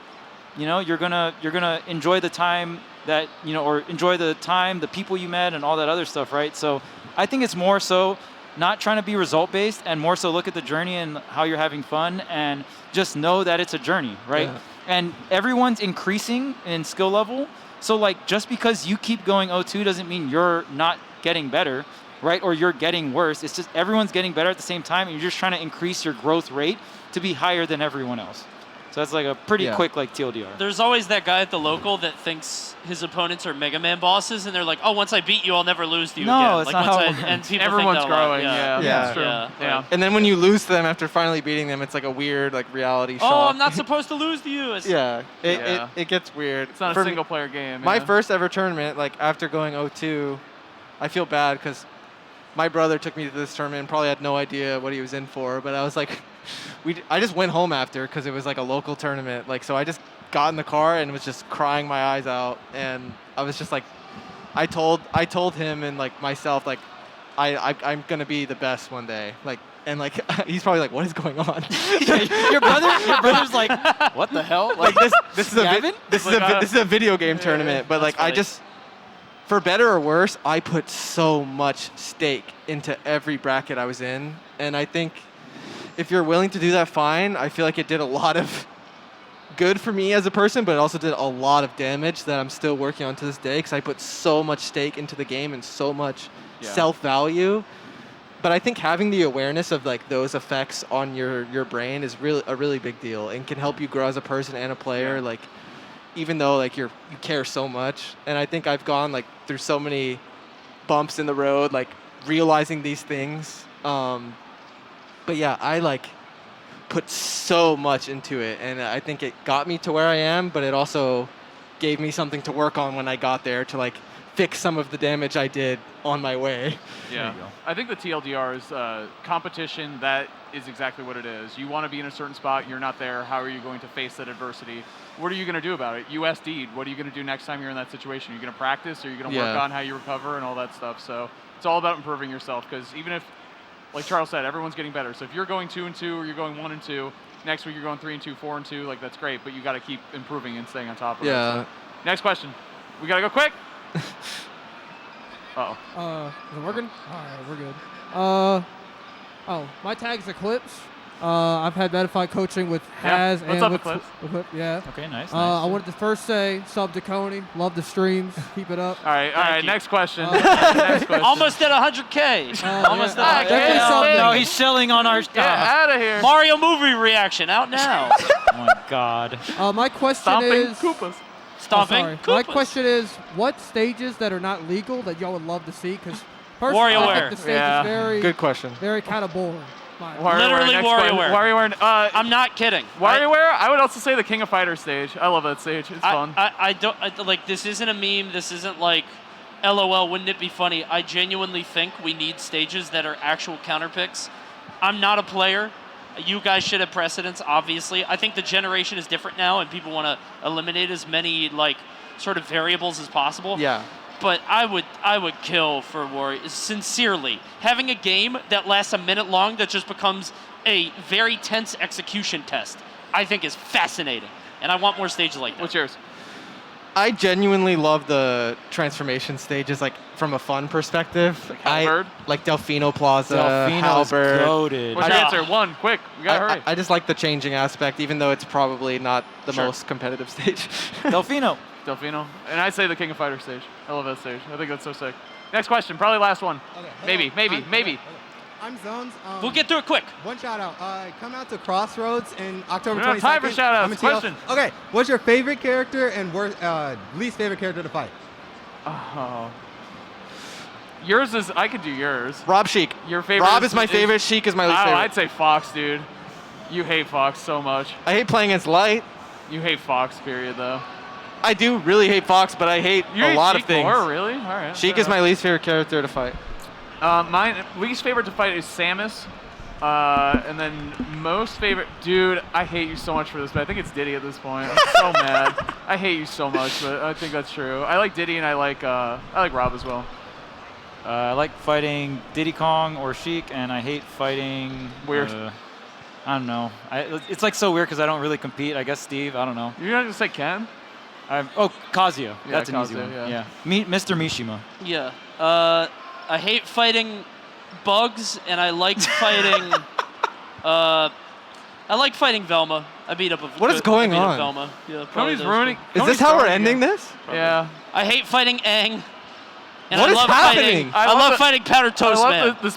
you're gonna enjoy the time that or enjoy the time, the people you met, and all that other stuff, right? So I think it's more so not trying to be result-based and more so look at the journey and how you're having fun and just know that it's a journey, right? Yeah. And everyone's increasing in skill level. So like just because you keep going 0-2 doesn't mean you're not getting better. right? Or you're getting worse. It's just everyone's getting better at the same time, and you're just trying to increase your growth rate to be higher than everyone else. So that's like a pretty quick like TLDR. There's always that guy at the local that thinks his opponents are Mega Man bosses, and they're like, "Oh, once I beat you, I'll never lose to you again." No, it's like, not once how I, it works. and people Everyone's think that a lot. growing. Yeah, Yeah. that's true. Yeah. And then when you lose to them after finally beating them, it's like a weird like reality shock. Oh, I'm not supposed to lose to you. It's, Yeah, Yeah. it gets weird. It's not For a single player game. My yeah. first ever tournament, like after going 0-2, I feel bad because my brother took me to this tournament and probably had no idea what he was in for. But I was like, I just went home after because it was like a local tournament. Like, so I just got in the car and was just crying my eyes out. And I was just like, I told him and like myself, like, I'm gonna be the best one day. Like, and like he's probably like, what is going on? your brother's like, what the hell? Like this is Gavin? this is a video game tournament, but like funny. I just, for better or worse, I put so much stake into every bracket I was in, and I think if you're willing to do that, fine. I feel like it did a lot of good for me as a person, but it also did a lot of damage that I'm still working on to this day because I put so much stake into the game and so much self-value. But I think having the awareness of like those effects on your brain is really a really big deal and can help you grow as a person and a player. Yeah. Like, even though like you care so much, and I think I've gone like through so many bumps in the road, like realizing these things. But yeah, I like put so much into it, and I think it got me to where I am. But it also gave me something to work on when I got there to like fix some of the damage I did on my way. Yeah, I think the TLDR is competition. That is exactly what it is. You want to be in a certain spot, you're not there. How are you going to face that adversity? What are you going to do about it? USD'd. What are you going to do next time you're in that situation? Are you going to practice? Or are you going to work on how you recover and all that stuff? So it's all about improving yourself, because even if, like Charles said, everyone's getting better. So if you're going 2-2 or you're going 1-2, next week you're going 3-2, 4-2, like that's great, but you got to keep improving and staying on top of it. So, next question. We got to go quick. Uh-oh. Is it working? All right, we're good. My tag's Eclipse. I've had Metafight coaching with Haz What's and up, with Eclipse? Yeah. Okay, nice. I wanted to first say sub to Coney. Love the streams. Keep it up. All right. you. Next question. Next question. Almost at 100K. Almost yeah. at 100K. Definitely something. No, he's shelling on our Get stuff. out of here. Mario movie reaction out now. Oh my God. My question Stomping is. Koopas. Stomping. Sorry. My question is, what stages that are not legal that y'all would love to see? Because personally, I WarioWare. think the stage Yeah. is very, Good question. very kind of boring. Mine. Literally next WarioWare. question. WarioWare. I'm not kidding. WarioWare. I would also say the King of Fighters stage. I love that stage. It's fun. I don't like. This isn't a meme. This isn't like, LOL. Wouldn't it be funny? I genuinely think we need stages that are actual counter picks. I'm not a player. You guys should have precedence. Obviously, I think the generation is different now, and people want to eliminate as many like sort of variables as possible. Yeah. But I would kill for Warriors, sincerely. Having a game that lasts a minute long that just becomes a very tense execution test, I think is fascinating. And I want more stages like that. What's yours? I genuinely love the transformation stages, like from a fun perspective. Like Halberd? Like Delfino Plaza, Delfino's Halberd. goated. What's your Yeah. answer? One, quick. We gotta hurry. I just like the changing aspect, even though it's probably not the Sure. most competitive stage. Delfino. Delfino. And I say the King of Fighters stage. I love that stage. I think that's so sick. Next question. Probably last one. Okay, Maybe. I'm Zones. We'll get through it quick. One shout out. Come out to Crossroads in October We don't 22nd. have time for shout outs. I'm a TL. Question. Okay, what's your favorite character and least favorite character to fight? Oh. Yours is. I could do yours. Rob Sheik. Your favorite. Rob is my favorite. Sheik is my least favorite. I'd say Fox, dude. You hate Fox so much. I hate playing against Light. You hate Fox, period, though. I do really hate Fox, but I hate You a hate lot Sheik of things. more, really? All right. Sheik fair is my enough. least favorite character to fight. My least favorite to fight is Samus. And then most favorite, dude, I hate you so much for this, but I think it's Diddy at this point. I'm so mad. I hate you so much, but I think that's true. I like Diddy and I like Rob as well. I like fighting Diddy Kong or Sheik, and I hate fighting. Weird. I don't know. It's like so weird because I don't really compete. I guess Steve. I don't know. You're not gonna say Ken? Kazuya. That's an easy Kazuya, one. yeah. Mr. Mishima. Yeah. I hate fighting bugs, and I like fighting. I like fighting Velma. I beat up a. What is going I beat up on? Velma. Yeah, probably Cody's those ruining. two. Is Cody's this how we're throwing ending again. this? Yeah. I hate fighting Aang. And What I is love happening? Fighting, I love fighting Powder Toast I Man. love the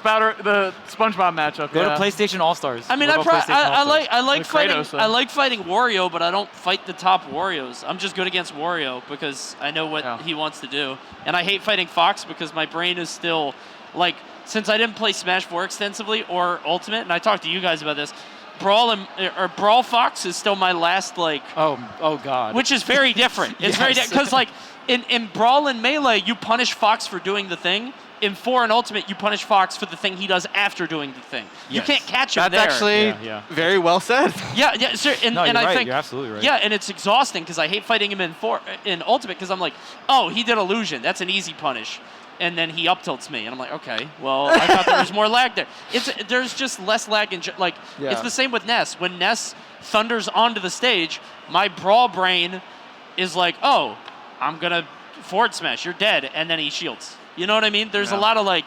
SpongeBob matchup. Go yeah. to PlayStation All Stars. I mean, I like fighting. Kratos, though. I like fighting Wario, but I don't fight the top Warrios. I'm just good against Wario because I know what he wants to do, and I hate fighting Fox because my brain is still like since I didn't play Smash 4 extensively or Ultimate, and I talked to you guys about this. Brawl Fox is still my last like. Oh God. Which is very different. It's very different because like in Brawl and Melee, you punish Fox for doing the thing. In 4 and Ultimate, you punish Fox for the thing he does after doing the thing. You can't catch him That's there. actually very well said. Yeah, sir. And No, you're I right. think You're absolutely right. Yeah, and it's exhausting because I hate fighting him in Ultimate because I'm like, oh, he did illusion. That's an easy punish. And then he up tilts me, and I'm like, okay, well, I thought there was more lag there. There's just less lag it's the same with Ness. When Ness thunders onto the stage, my Brawl brain is like, oh, I'm gonna forward smash, you're dead, and then he shields. You know what I mean? There's a lot of like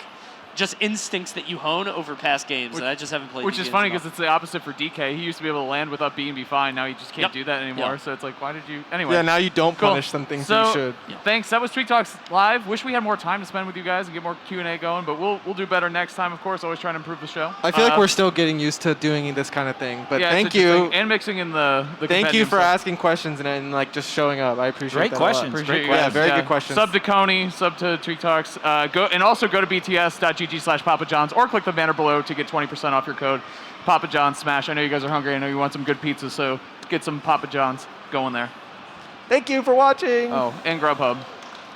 just instincts that you hone over past games that I just haven't played. Which is funny because it's the opposite for DK. He used to be able to land with up B and be fine. Now he just can't do that anymore. Yep. So it's like, why did you? Anyway. Yeah, now you don't punish some things you should. Thanks. That was Tweek Talks Live. Wish we had more time to spend with you guys and get more Q&A going, but we'll do better next time, of course. Always trying to improve the show. I feel like we're still getting used to doing this kind of thing. But yeah, thank you. And mixing in the thank you for stuff. asking questions and like just showing up. I appreciate Great that questions. a lot. Great Yeah, very good questions. Sub to Coney, sub to Tweek Talks. Also go to bts.gg/Papa John's or click the banner below to get 20% off your code Papa John's Smash. I know you guys are hungry. I know you want some good pizza, so get some Papa John's going there. Thank you for watching. Oh, and Grubhub.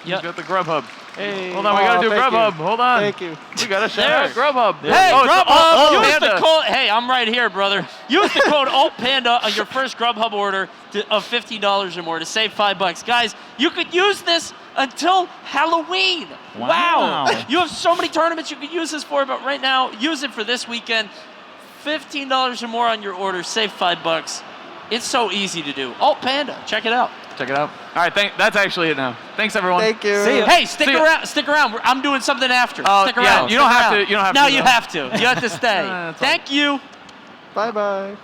Yep. Got the Grubhub. Hey. Hold on, we gotta do thank Grubhub. you. Hold on. Thank you. We gotta shout out Grubhub. Hey, Oh, it's Grubhub! Use Panda. the code. Hey, I'm right here, brother. Use the code ALTPANDA on your first Grubhub order of $15 or more to save $5. Guys, you could use this until Halloween. Wow. You have so many tournaments you could use this for, but right now, use it for this weekend. $15 or more on your order, save $5. It's so easy to do. ALTPANDA, check it out. Check it out. All right, that's actually it now. Thanks, everyone. Thank you. See ya. Hey, stick around. Stick around. I'm doing something after. Oh, Stick yeah, around. you don't Stick have around. to- you don't have No, to, you though. have to. You have to stay. That's fine. Thank you. Bye-bye.